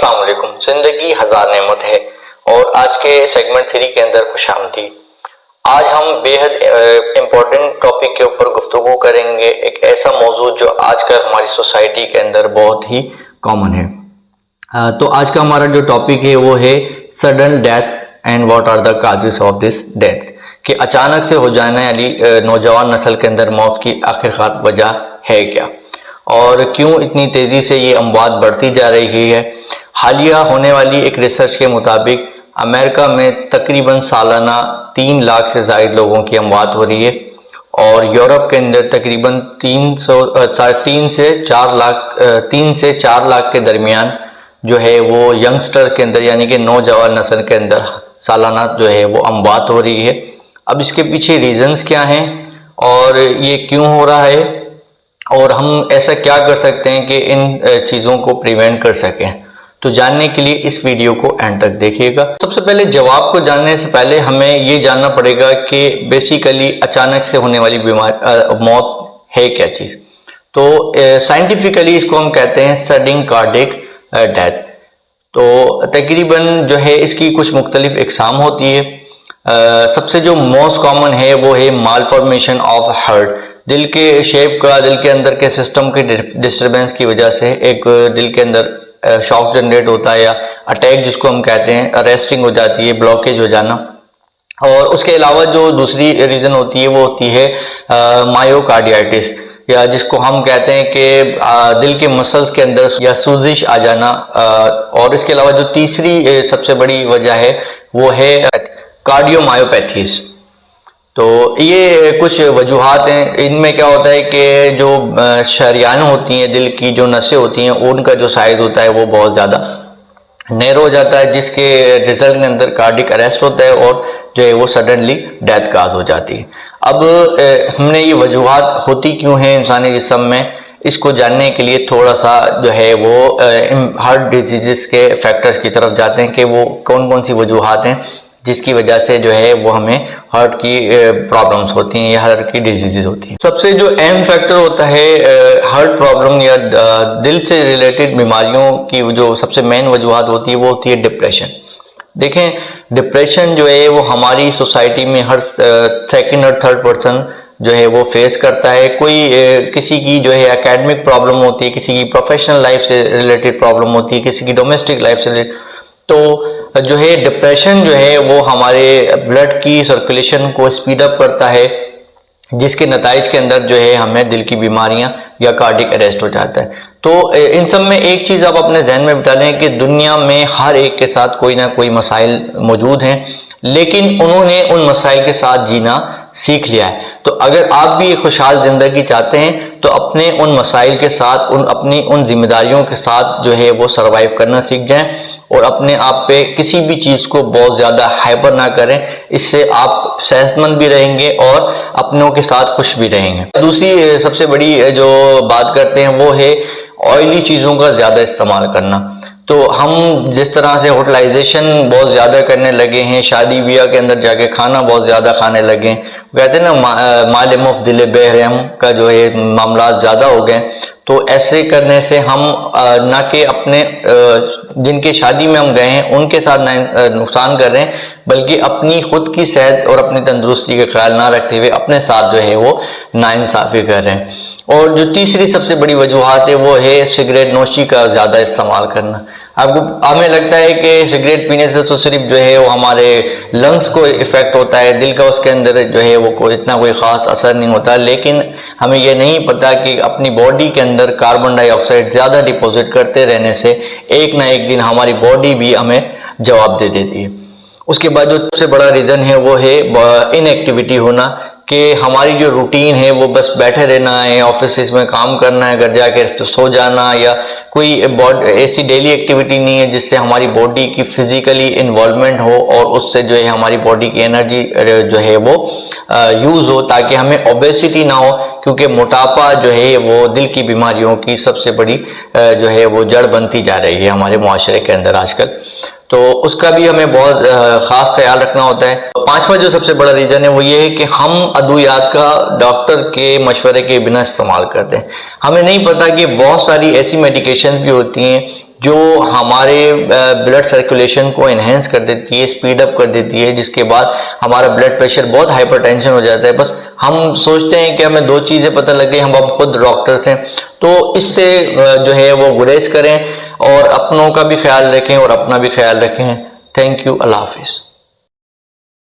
अस्सलाम वालेकुम। जिंदगी हजार नेमत है और आज के सेगमेंट 3 के अंदर खुशामदीद। आज हम बेहद इम्पोर्टेंट टॉपिक के ऊपर गुफ्तगू करेंगे, एक ऐसा मौजू जो आजकल हमारी सोसाइटी के अंदर बहुत ही कॉमन है। तो आज का हमारा जो टॉपिक है वो है sudden death and what are the causes of this death, कि अचानक से हो जाने वाली नौजवान नस्ल के अंदर मौत की आखिरकार वजह है क्या और क्यों इतनी तेज़ी से ये अमवात बढ़ती जा रही है। हालिया होने वाली एक रिसर्च के मुताबिक अमेरिका में तकरीबन सालाना 3 लाख से ज़ायद लोगों की अमवात हो रही है और यूरोप के अंदर तकरीबन 3 से 4 लाख के दरमियान जो है वो यंगस्टर के अंदर यानी कि नौजवान नस्ल के अंदर सालाना जो है वो अमवात हो रही है। अब इसके पीछे रीज़न्स क्या हैं और ये क्यों हो रहा है और हम ऐसा क्या कर सकते हैं कि इन चीज़ों को प्रिवेंट कर सकें। तो जानने के लिए इस वीडियो को एंड तक देखिएगा। सबसे पहले जवाब को जानने से पहले हमें ये जानना पड़ेगा कि बेसिकली अचानक से होने वाली मौत है क्या चीज़। तो साइंटिफिकली इसको हम कहते हैं सडन कार्डियक डेथ। तो तकरीबन जो है इसकी कुछ मुख्तलिफ इकसाम होती है। सबसे जो मोस्ट कॉमन है वो है मालफॉर्मेशन ऑफ हार्ट। दिल के शेप का, दिल के अंदर के सिस्टम के डिस्टरबेंस की वजह से एक दिल के अंदर शॉक जनरेट होता है या अटैक जिसको हम कहते हैं, अरेस्टिंग हो जाती है, ब्लॉकेज हो जाना। और उसके अलावा जो दूसरी रीज़न होती है वो होती है मायोकार्डियाटिस, या जिसको हम कहते हैं कि दिल के मसल्स के अंदर या सूजिश आ जाना। और इसके अलावा जो तीसरी सबसे बड़ी वजह है वो है कार्डियोमायोपैथीज। तो ये कुछ वजूहात हैं। इनमें क्या होता है कि जो शरियान होती हैं, दिल की जो नसें होती हैं, उनका जो साइज होता है वो बहुत ज़्यादा नैरो हो जाता है, जिसके रिजल्ट के अंदर कार्डिक अरेस्ट होता है और जो है वो सडनली डेथ काज हो जाती है। अब हमने ये वजूहात होती क्यों हैं इंसानी जिस्म में, इसको जानने के लिए थोड़ा सा जो है वो हार्ट डिजीज़ के फैक्टर्स की तरफ जाते हैं कि वो कौन कौन सी वजूहात हैं जिसकी वजह से जो है वो हमें हार्ट की प्रॉब्लम्स होती हैं या हार्ट की डिजीज़ होती हैं। सबसे जो अहम फैक्टर होता है हार्ट प्रॉब्लम या दिल से रिलेटेड बीमारियों की जो सबसे मेन वजूहात होती है वो होती है डिप्रेशन। देखें, डिप्रेशन जो है वो हमारी सोसाइटी में हर सेकंड और थर्ड पर्सन जो है वो फेस करता है। कोई किसी की जो है एकेडमिक प्रॉब्लम होती है, किसी की प्रोफेशनल लाइफ से रिलेटेड प्रॉब्लम होती है, किसी की डोमेस्टिक लाइफ से रिलेटेड। तो जो है डिप्रेशन जो है वो हमारे ब्लड की सर्कुलेशन को स्पीड अप करता है, जिसके नताइज के अंदर जो है हमें दिल की बीमारियां या कार्डिक अरेस्ट हो जाता है। तो इन सब में एक चीज़ आप अपने जहन में बिठा लें कि दुनिया में हर एक के साथ कोई ना कोई मसाइल मौजूद हैं, लेकिन उन्होंने उन मसाइल के साथ जीना सीख लिया है। तो अगर आप भी एक खुशहाल ज़िंदगी चाहते हैं तो अपने उन मसाइल के साथ, अपनी उन जिम्मेदारियों के साथ जो है वो सर्वाइव करना सीख जाएं और अपने आप पे किसी भी चीज़ को बहुत ज़्यादा हाइपर ना करें। इससे आप सेहतमंद भी रहेंगे और अपनों के साथ खुश भी रहेंगे। दूसरी सबसे बड़ी जो बात करते हैं वो है ऑयली चीज़ों का ज़्यादा इस्तेमाल करना। तो हम जिस तरह से होटलाइजेशन बहुत ज़्यादा करने लगे हैं, शादी ब्याह के अंदर जाके खाना बहुत ज़्यादा खाने लगे हैं, कहते हैं ना मालिम ऑफ दिल बेरहम का जो है मामला ज़्यादा हो गए। तो ऐसे करने से हम ना कि अपने जिनके शादी में हम गए हैं उनके साथ नुकसान कर रहे हैं, बल्कि अपनी खुद की सेहत और अपनी तंदुरुस्ती का ख्याल ना रखते हुए अपने साथ जो है वो नाइंसाफ़ी कर रहे हैं। और जो तीसरी सबसे बड़ी वजूहात है वो है सिगरेट नोशी का ज़्यादा इस्तेमाल करना। हमें लगता है कि सिगरेट पीने से तो सिर्फ जो है वो हमारे लंग्स को इफ़ेक्ट होता है, दिल का उसके अंदर जो है वो इतना कोई ख़ास असर नहीं होता, लेकिन हमें यह नहीं पता कि अपनी बॉडी के अंदर कार्बन डाइऑक्साइड ज़्यादा डिपॉजिट करते रहने से एक ना एक दिन हमारी बॉडी भी हमें जवाब दे देती है। उसके बाद जो सबसे बड़ा रीज़न है वो है इनएक्टिविटी होना, कि हमारी जो रूटीन है वो बस बैठे रहना है, ऑफिस में काम करना है, घर जाके सो जाना, या कोई ऐसी डेली एक्टिविटी नहीं है जिससे हमारी बॉडी की फिजिकली इन्वॉल्वमेंट हो और उससे जो है हमारी बॉडी की एनर्जी जो है वो यूज़ हो, ताकि हमें ओबेसिटी ना हो। क्योंकि मोटापा जो है वो दिल की बीमारियों की सबसे बड़ी जो है वो जड़ बनती जा रही है हमारे मुआशरे के अंदर आजकल। तो उसका भी हमें बहुत ख़ास ख्याल रखना होता है। पांचवा जो सबसे बड़ा रीज़न है वो ये है कि हम अद्वियात का डॉक्टर के मशवरे के बिना इस्तेमाल करते हैं। हमें नहीं पता कि बहुत सारी ऐसी मेडिकेशन भी होती हैं जो हमारे ब्लड सर्कुलेशन को इन्हेंस कर देती है, स्पीड अप कर देती है, जिसके बाद हमारा ब्लड प्रेशर बहुत हाइपरटेंशन हो जाता है। बस हम सोचते हैं कि हमें दो चीज़ें पता लग गई, हम अब खुद डॉक्टर्स हैं। तो इससे जो है वो गुरेज करें और अपनों का भी ख्याल रखें और अपना भी ख्याल रखें। Thank you. अल्लाह हाफिज़।